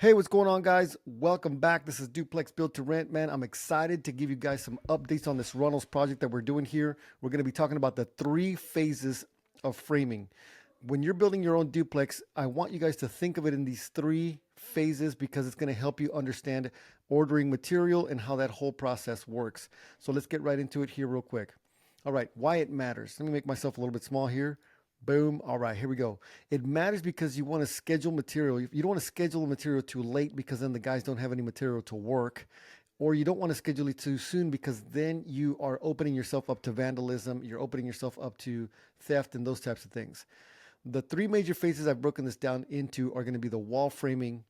Hey, what's going on, guys? Welcome back. This is Duplex Built to Rent. Man, I'm excited to give you guys some updates on this Runnels project that we're doing here. We're going to be talking about the three phases of framing. When you're building your own duplex, I want you guys to think of it in these three phases because it's going to help you understand ordering material and how that whole process works. So let's get right into it here real quick. All right, why it matters. Let me make myself a little bit small here. Boom. All right, here we go. It matters because you want to schedule material. You don't want to schedule the material too late because then the guys don't have any material to work. Or you don't want to schedule it too soon because then you are opening yourself up to vandalism. You're opening yourself up to theft and those types of things. The three major phases I've broken this down into are going to be the wall framing,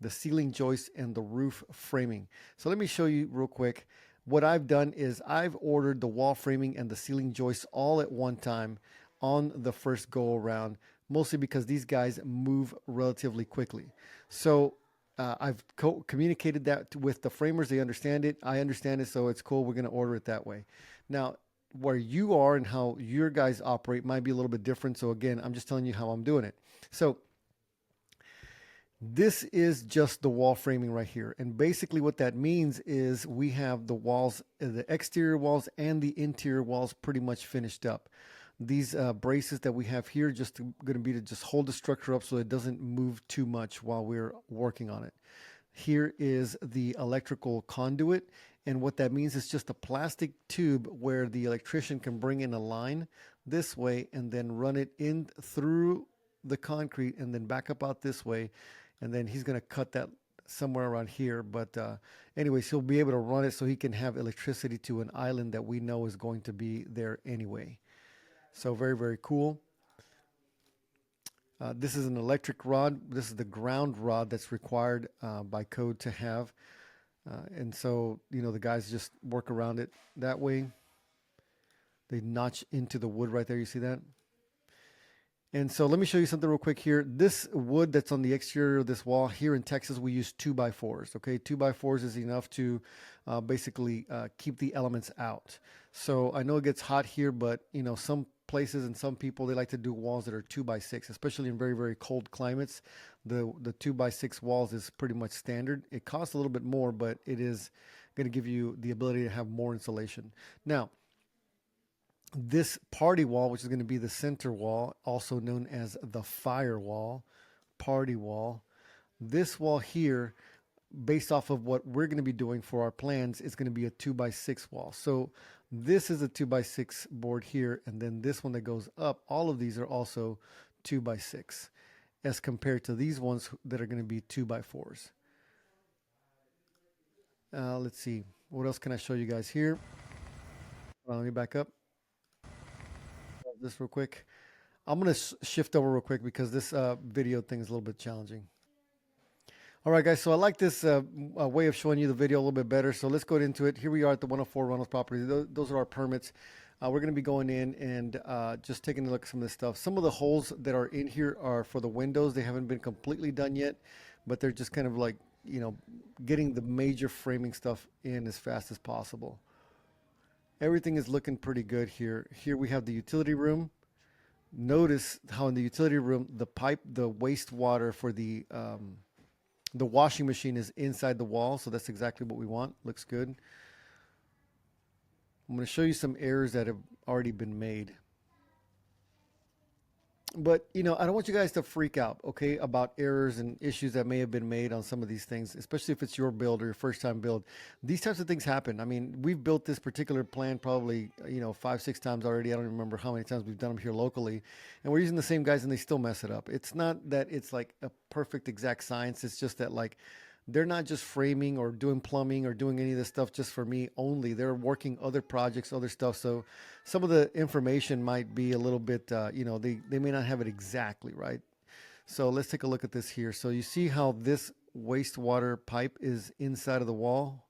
the ceiling joist, and the roof framing. So let me show you real quick. What I've done is I've ordered the wall framing and the ceiling joists all at one time on the first go around, mostly because these guys move relatively quickly. So I've communicated that with the framers. They understand it. I understand it. So it's cool. We're going to order it that way. Now, where you are and how your guys operate might be a little bit different. So again, I'm just telling you how I'm doing it. So this is just the wall framing right here. And basically what that means is we have the walls, the exterior walls and the interior walls pretty much finished up. These braces that we have here just going to be to just hold the structure up so it doesn't move too much while we're working on it. Here is the electrical conduit, and what that means is just a plastic tube where the electrician can bring in a line this way and then run it in through the concrete and then back up out this way, and then he's going to cut that somewhere around here. But anyways, he'll be able to run it so he can have electricity to an island that we know is going to be there anyway. So very, very cool. This is an electric rod. This is the ground rod that's required by code to have. And so, you know, the guys just work around it that way. They notch into the wood right there. You see that? And so let me show you something real quick here. This wood that's on the exterior of this wall here in Texas, we use 2x4s. Okay, 2x4s is enough to basically keep the elements out. So I know it gets hot here, but you know, some places and some people, they like to do walls that are 2x6, especially in very, very cold climates. The 2x6 walls is pretty much standard. It costs a little bit more, but it is going to give you the ability to have more insulation. Now, this party wall, which is going to be the center wall, also known as the firewall, party wall. This wall here, based off of what we're going to be doing for our plans, is going to be a 2x6 wall. So this is a 2x6 board here, and then this one that goes up, all of these are also 2x6 as compared to these ones that are going to be 2x4s. Let's see. What else can I show you guys here? Let me back up this real quick. I'm going to shift over real quick because this video thing is a little bit challenging. All right, guys, so I like this way of showing you the video a little bit better. So let's go into it. Here we are at the 104 Runnels property. Those are our permits. We're going to be going in and just taking a look at some of this stuff. Some of the holes that are in here are for the windows. They haven't been completely done yet, but they're just kind of like, you know, getting the major framing stuff in as fast as possible. Everything is looking pretty good here. Here we have the utility room. Notice how in the utility room, the pipe, the wastewater for the washing machine is inside the wall. So that's exactly what we want. Looks good. I'm going to show you some errors that have already been made. But, you know, I don't want you guys to freak out, okay, about errors and issues that may have been made on some of these things, especially if it's your build or your first time build. These types of things happen. I mean, we've built this particular plan probably, you know, 5-6 times already. I don't remember how many times we've done them here locally. And we're using the same guys and they still mess it up. It's not that it's like a perfect exact science. It's just that, like, they're not just framing or doing plumbing or doing any of this stuff just for me only. They're working other projects, other stuff. So some of the information might be a little bit, you know, they may not have it exactly right. So let's take a look at this here. So you see how this wastewater pipe is inside of the wall?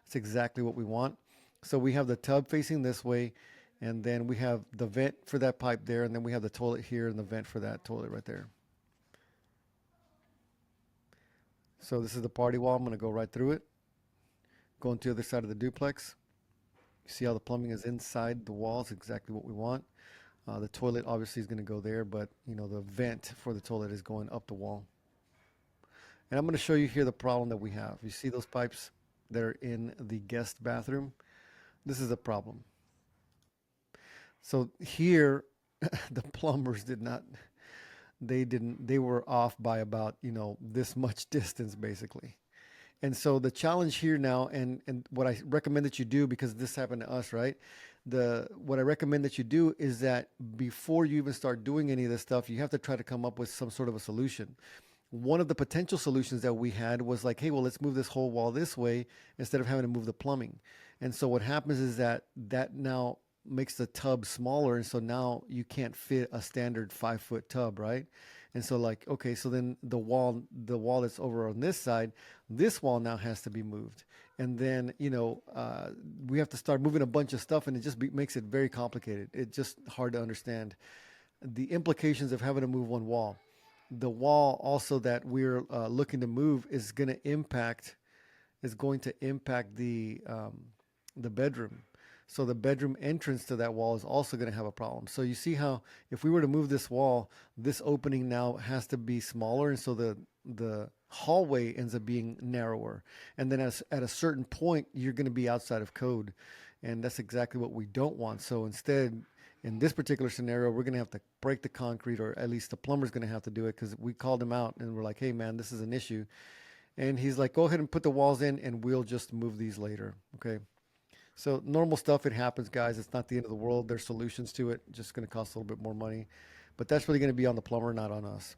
That's exactly what we want. So we have the tub facing this way, and then we have the vent for that pipe there, and then we have the toilet here and the vent for that toilet right there. So this is the party wall. I'm going to go right through it. Going to the other side of the duplex. You see how the plumbing is inside the walls, exactly what we want. The toilet obviously is going to go there, but you know, the vent for the toilet is going up the wall. And I'm going to show you here the problem that we have. You see those pipes that are in the guest bathroom? This is a problem. So here, the plumbers did not, they were off by about, this much distance basically. And so the challenge here now, and what I recommend that you do, because this happened to us, right? What I recommend that you do is that before you even start doing any of this stuff, you have to try to come up with some sort of a solution. One of the potential solutions that we had was like, hey, well, let's move this whole wall this way instead of having to move the plumbing. And so what happens is that now makes the tub smaller, and so now you can't fit a standard 5 foot tub, right? And so like, okay, so then the wall that's over on this side, this wall now has to be moved. And then, we have to start moving a bunch of stuff, and it just makes it very complicated. It's just hard to understand the implications of having to move one wall. The wall also that we're looking to move is going to impact the bedroom. So the bedroom entrance to that wall is also going to have a problem. So you see how if we were to move this wall, this opening now has to be smaller, and so the hallway ends up being narrower. And then at a certain point, you're going to be outside of code, and that's exactly what we don't want. So instead, in this particular scenario, we're going to have to break the concrete, or at least the plumber's going to have to do it, because we called him out and we're like, hey man, this is an issue. And he's like, go ahead and put the walls in and we'll just move these later. Okay. So normal stuff, it happens, guys. It's not the end of the world. There's solutions to it. Just going to cost a little bit more money. But that's really going to be on the plumber, not on us.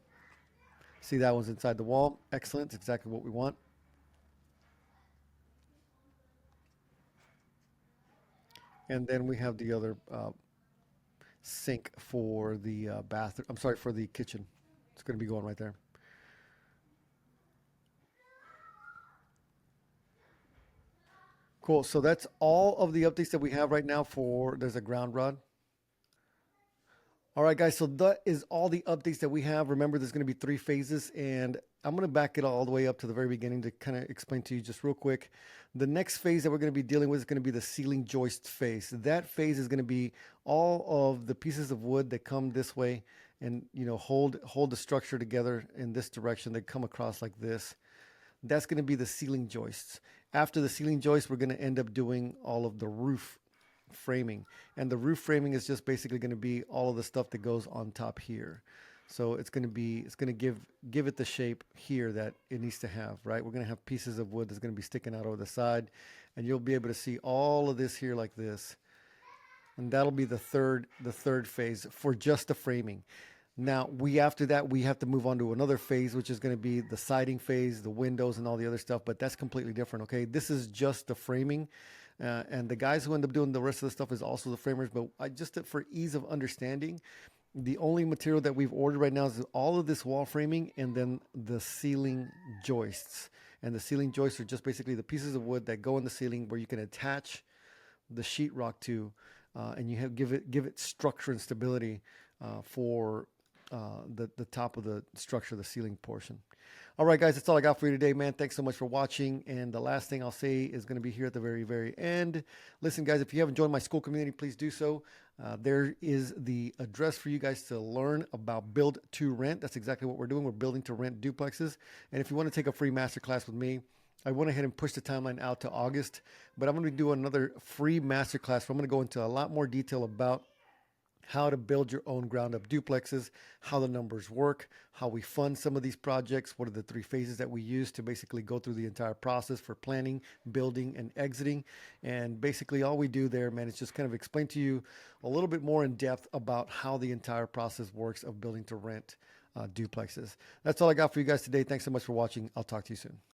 See, that one's inside the wall. Excellent. It's exactly what we want. And then we have the other sink for the bathroom. I'm sorry, for the kitchen. It's going to be going right there. Cool. So that's all of the updates that we have right now for, there's a ground rod. All right, guys. So that is all the updates that we have. Remember, there's going to be 3 phases, and I'm going to back it all the way up to the very beginning to kind of explain to you just real quick. The next phase that we're going to be dealing with is going to be the ceiling joist phase. That phase is going to be all of the pieces of wood that come this way and hold the structure together in this direction. They come across like this. That's going to be the ceiling joists. After the ceiling joists, we're going to end up doing all of the roof framing. And the roof framing is just basically going to be all of the stuff that goes on top here. So it's going to give it the shape here that it needs to have, right? We're going to have pieces of wood that's going to be sticking out over the side, and you'll be able to see all of this here like this. And that'll be the third phase for just the framing. Now, after that, we have to move on to another phase, which is going to be the siding phase, the windows, and all the other stuff. But that's completely different, okay? This is just the framing. And the guys who end up doing the rest of the stuff is also the framers. But just for ease of understanding, the only material that we've ordered right now is all of this wall framing and then the ceiling joists. And the ceiling joists are just basically the pieces of wood that go in the ceiling where you can attach the sheetrock to, and you give it structure and stability for the top of the structure, the ceiling portion. All right, guys, that's all I got for you today, man. Thanks so much for watching. And the last thing I'll say is going to be here at the very, very end. Listen, guys, if you haven't joined my school community, please do so. There is the address for you guys to learn about build to rent. That's exactly what we're doing. We're building to rent duplexes. And if you want to take a free masterclass with me, I went ahead and pushed the timeline out to August, but I'm going to be doing another free masterclass where I'm going to go into a lot more detail about how to build your own ground up duplexes, how the numbers work, how we fund some of these projects, what are the 3 phases that we use to basically go through the entire process for planning, building, and exiting. And basically all we do there, man, is just kind of explain to you a little bit more in depth about how the entire process works of building to rent duplexes. That's all I got for you guys today. Thanks so much for watching. I'll talk to you soon.